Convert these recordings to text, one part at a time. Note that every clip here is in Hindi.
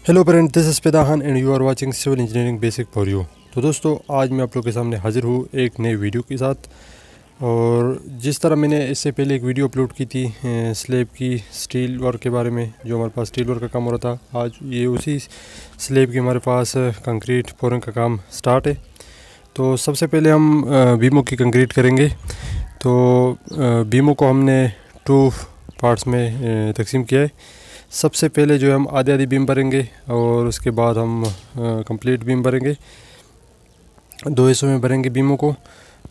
हेलो फ्रेंड, दिस इज़ पिदाहान and you are watching civil engineering basic for you. तो दोस्तों, आज मैं आप लोगों के सामने हाजिर हूँ एक नई वीडियो के साथ। और जिस तरह मैंने इससे पहले एक वीडियो अपलोड की थी स्लेब की स्टील वर्क के बारे में, जो हमारे पास स्टील वर्क का काम हो रहा था, आज ये उसी स्लेब की हमारे पास कंक्रीट पोरिंग का काम स्टार्ट है। तो सबसे पहले हम बीमों की कंक्रीट करेंगे। तो बीमों को हमने 2 पार्ट्स में तकसीम किया है। सबसे पहले जो है हम आधी बीम भरेंगे और उसके बाद हम कंप्लीट बीम भरेंगे। 2 हिस्सों में भरेंगे बीमों को।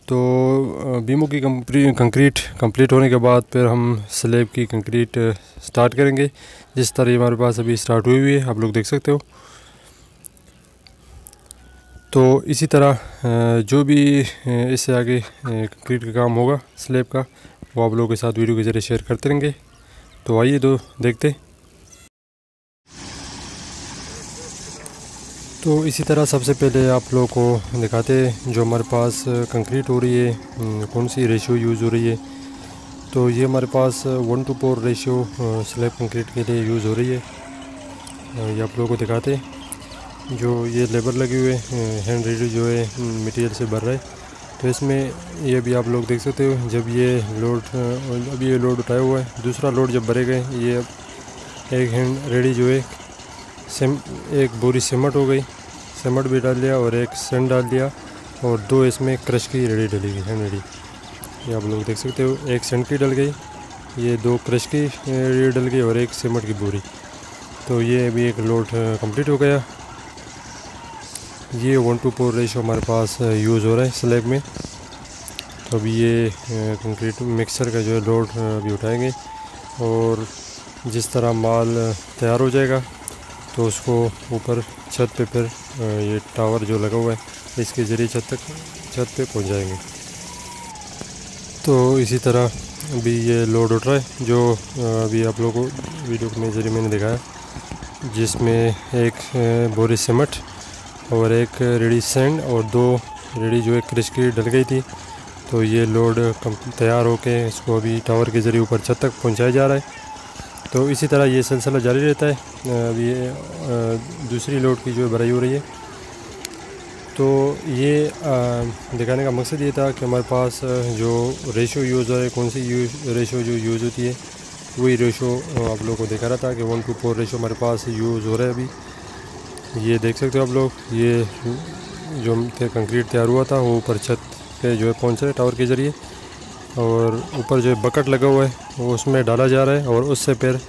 तो बीमों की कंक्रीट कंप्लीट होने के बाद फिर हम स्लेब की कंक्रीट स्टार्ट करेंगे, जिस तरह हमारे पास अभी स्टार्ट हुई है, आप लोग देख सकते हो। तो इसी तरह जो भी इससे आगे कंक्रीट का काम होगा स्लेब का, वो आप लोगों के साथ वीडियो के ज़रिए शेयर करते रहेंगे। तो आइए देखते। तो इसी तरह सबसे पहले आप लोगों को दिखाते हैं जो हमारे पास कंक्रीट हो रही है, कौन सी रेशियो यूज़ हो रही है। तो ये हमारे पास 1:4 रेशियो स्लैब कंक्रीट के लिए यूज़ हो रही है। ये आप लोगों को दिखाते हैं। जो ये लेबर लगे हुए हैंड रेडी जो है मटेरियल से भर रहा है। तो इसमें ये भी आप लोग देख सकते हो, जब ये लोड उठाया हुआ है, दूसरा लोड जब भरेगा, ये एक हैंड रेडी जो है एक बोरी सीमेंट हो गई, सीमेंट भी डाल दिया और एक सैंड डाल दिया, और 2 इसमें क्रश की रेडी डलेगी, हैंड रेडी। ये आप लोग देख सकते हो, एक सैंड की डल गई, ये 2 क्रश की रेडी डल गई और एक सीमेंट की बोरी। तो ये अभी एक लोड कंप्लीट हो गया। ये 1:4 रेशो हमारे पास यूज़ हो रहा है स्लैब में। तो अभी ये कंक्रीट मिक्सर का जो है लोड अभी उठाएंगे, और जिस तरह माल तैयार हो जाएगा तो उसको ऊपर छत पे फिर ये टावर जो लगा हुआ है, इसके ज़रिए छत पे पहुंच जाएंगे। तो इसी तरह अभी ये लोड उठ रहा है, जो अभी आप लोगों को वीडियो के ज़रिए मैंने दिखाया, जिसमें एक बोरी सीमेंट और एक रेडी सैंड और 2 रेडी जो है क्रश की डल गई थी। तो ये लोड तैयार होके इसको अभी टावर के ज़रिए ऊपर छत तक पहुंचाया जा रहा है। तो इसी तरह ये सिलसिला जारी रहता है। अभी दूसरी लोड की जो भराई हो रही है। तो ये दिखाने का मकसद ये था कि हमारे पास जो रेशो यूज़ हो रहा है, कौन सी रेशो जो यूज़ होती है, वही रेशो आप लोगों को दिखा रहा था कि 1:4 रेशो हमारे पास यूज़ हो रहा है अभी। ये देख सकते हो आप लोग, ये जो कंक्रीट तैयार हुआ था वो ऊपर छत पे जो है पहुँच रहा है टावर के ज़रिए, और ऊपर जो बकेट लगा हुआ है वो उसमें डाला जा रहा है, और उससे फिर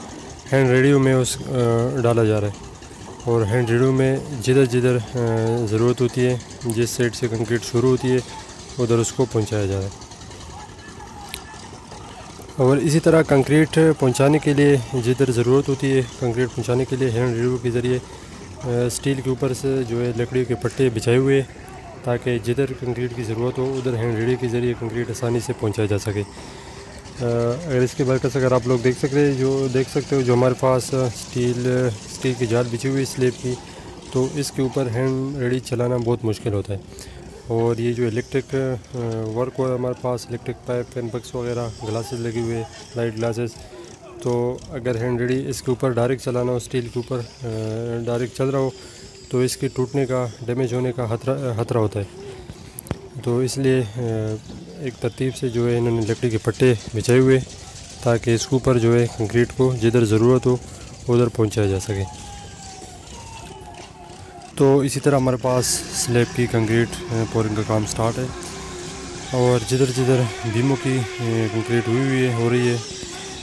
हैंड रेडियो में डाला जा रहा है। और हैंड रेडियो में जिधर ज़रूरत होती है, जिस साइड से कंक्रीट शुरू होती है, उधर उसको पहुंचाया जा रहा है। और इसी तरह कंक्रीट पहुंचाने के लिए जिधर ज़रूरत होती है, कंक्रीट पहुंचाने के लिए हैंड रेडियो के ज़रिए स्टील के ऊपर से जो है लकड़ी के पट्टे बिछाए हुए, ताकि जिधर कंक्रीट की ज़रूरत हो उधर हैंड रेडियो के ज़रिए कंक्रीट आसानी से पहुंचाया जा सके। अगर इसके बरकस अगर आप लोग देख सकते हो जो हमारे पास स्टील की जाल बिछी हुई स्लेब की, तो इसके ऊपर हैंड रेडी चलाना बहुत मुश्किल होता है। और ये जो इलेक्ट्रिक वर्क हो हमारे पास, इलेक्ट्रिक पाइप एंड बक्स वगैरह, ग्लासेस लगे हुए, लाइट ग्लासेस, तो अगर हैंड रेडी इसके ऊपर डायरेक्ट चलाना हो, स्टील के ऊपर डायरेक्ट चल रहा हो, तो इसके टूटने का, डैमेज होने का खतरा होता है। तो इसलिए एक तरतीब से जो है इन्होंने लकड़ी के पट्टे बिछाए हुए, ताकि इसके ऊपर जो है कंक्रीट को जिधर ज़रूरत हो उधर पहुंचाया जा सके। तो इसी तरह हमारे पास स्लैब की कंक्रीट पोरिंग का काम स्टार्ट है, और जिधर बीमों की कंक्रीट हो रही है,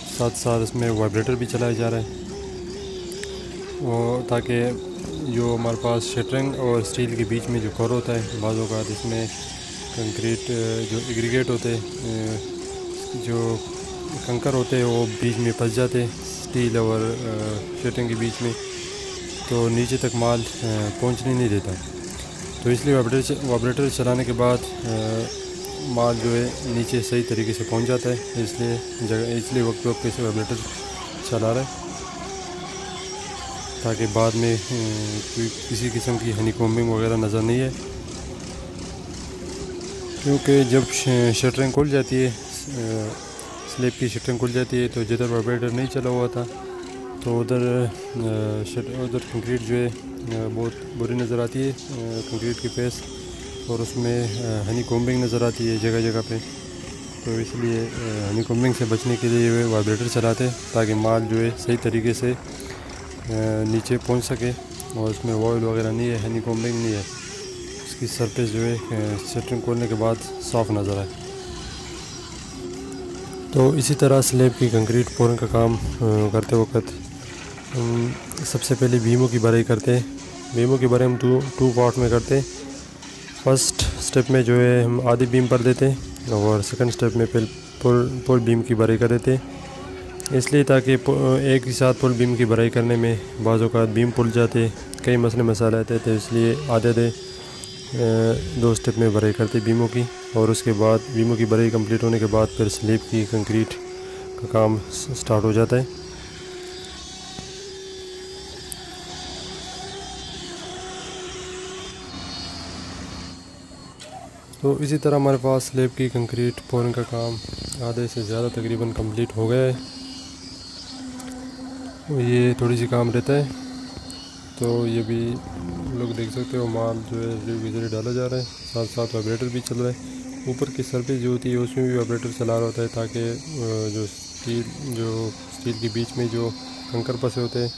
साथ साथ इसमें वाइब्रेटर भी चलाया जा रहा है, और ताकि जो हमारे पास शटरिंग और स्टील के बीच में जो कवर होता है, बाज़ों का जिसमें कंक्रीट जो एग्रीगेट होते हैं, जो कंकर होते हैं, वो बीच में फंस जाते हैं स्टील और शटरिंग के बीच में, तो नीचे तक माल पहुंचने नहीं देता। तो इसलिए वाइब्रेटर चलाने के बाद माल जो है नीचे सही तरीके से पहुंच जाता है। इसलिए वक्त पे से वाइब्रेटर चला रहा है, ताकि बाद में किसी किस्म की हनीकॉम्बिंग वगैरह नज़र नहीं है। क्योंकि जब शटरिंग खुल जाती है, स्लेब की शटरिंग खुल जाती है, तो जिधर वाइब्रेटर नहीं चला हुआ था, तो उधर कंक्रीट जो है बहुत बुरी नज़र आती है, कंक्रीट की फेस, और उसमें हनी कॉम्बिंग नज़र आती है जगह जगह पे। तो इसलिए हनी कॉम्बिंग से बचने के लिए वे वाइब्रेटर चलाते हैं ताकि माल जो है सही तरीके से नीचे पहुंच सके, और उसमें ऑयल वगैरह नहीं है, हनी कॉम्बिंग नहीं है, उसकी सरफेस जो है शटरिंग खोलने के बाद साफ़ नज़र आए। तो इसी तरह स्लैब की कंक्रीट पोरन का काम करते वक्त सबसे पहले बीमों की भराई करते हैं। बीमों की भराई हम टू पार्ट में करते हैं। फर्स्ट स्टेप में जो है हम आधी बीम पर देते हैं, और सेकंड स्टेप में फुल बीम की भराई कर देते हैं, इसलिए ताकि एक ही साथ फुल बीम की भराई करने में बाज़ों का बीम पुल जाते, कई मसले मसाले आते थे, इसलिए आधे दो स्टेप में भराई करते बीमों की। और उसके बाद बीमों की भराई कंप्लीट होने के बाद फिर स्लैब की कंक्रीट का काम स्टार्ट हो जाता है। तो इसी तरह हमारे पास स्लैब की कंक्रीट पोरने का काम आधे से ज़्यादा तकरीबन कंप्लीट हो गया है। ये थोड़ी सी काम रहता है। तो ये भी लोग देख सकते हो, माल जो है स्लैब के जरिए डाला जा रहा है, साथ साथ वाइब्रेटर भी चल रहा है। ऊपर की सरफेस जो होती है उसमें भी वाइब्रेटर चला रहा होता है, ताकि जो स्टील के बीच में जो कंकर फंसे होते हैं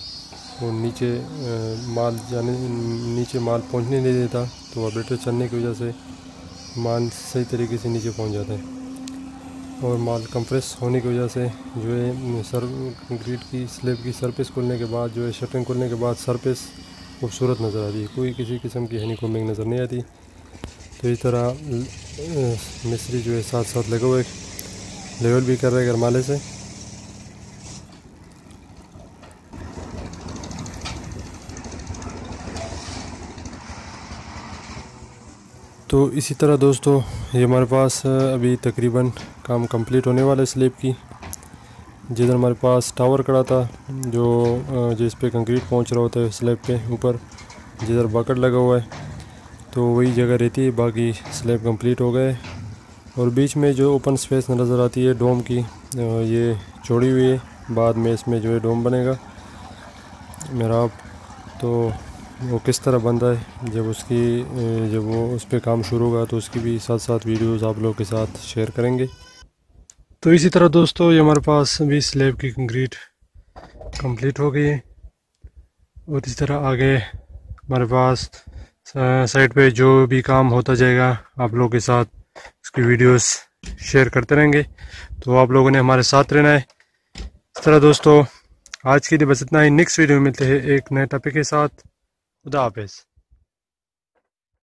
वो नीचे माल पहुंचने नहीं देता। तो वाइब्रेटर चलने की वजह से माल सही तरीके से नीचे पहुंच जाता है, और माल कंप्रेस होने की वजह से जो है कंक्रीट की स्लैब की सरफेस खोलने के बाद जो है शटरिंग खोलने के बाद सरफेस खूबसूरत नज़र आती है, कोई किसी किस्म की हनी कॉम्बिंग नज़र नहीं आती। तो इस तरह मिस्त्री जो है साथ साथ लगे हुए लेवल भी कर रहे हैं गरमाले से। तो इसी तरह दोस्तों ये हमारे पास अभी तकरीबन काम कंप्लीट होने वाला है स्लैब की। जिधर हमारे पास टावर खड़ा था जो जिस पे कंक्रीट पहुंच रहा होता है स्लैब पे ऊपर, जिधर बकेट लगा हुआ है, तो वही जगह रहती है। बाकी स्लैब कंप्लीट हो गए, और बीच में जो ओपन स्पेस नज़र आती है डोम की, ये छोड़ी हुई है, बाद में इसमें जो है डोम बनेगा मेहराब। तो वो किस तरह बनता है जब वो उस पर काम शुरू होगा तो उसकी भी साथ साथ वीडियोस आप लोगों के साथ शेयर करेंगे। तो इसी तरह दोस्तों ये हमारे पास भी स्लैब की कंक्रीट कंप्लीट हो गई है, और इस तरह आगे हमारे पास साइड पे जो भी काम होता जाएगा आप लोगों के साथ उसकी वीडियोस शेयर करते रहेंगे। तो आप लोगों ने हमारे साथ रहना है। इस तरह दोस्तों आज के लिए बस इतना ही। नेक्स्ट वीडियो में मिलते हैं एक नए टॉपिक के साथ। खुदा हाफिज़।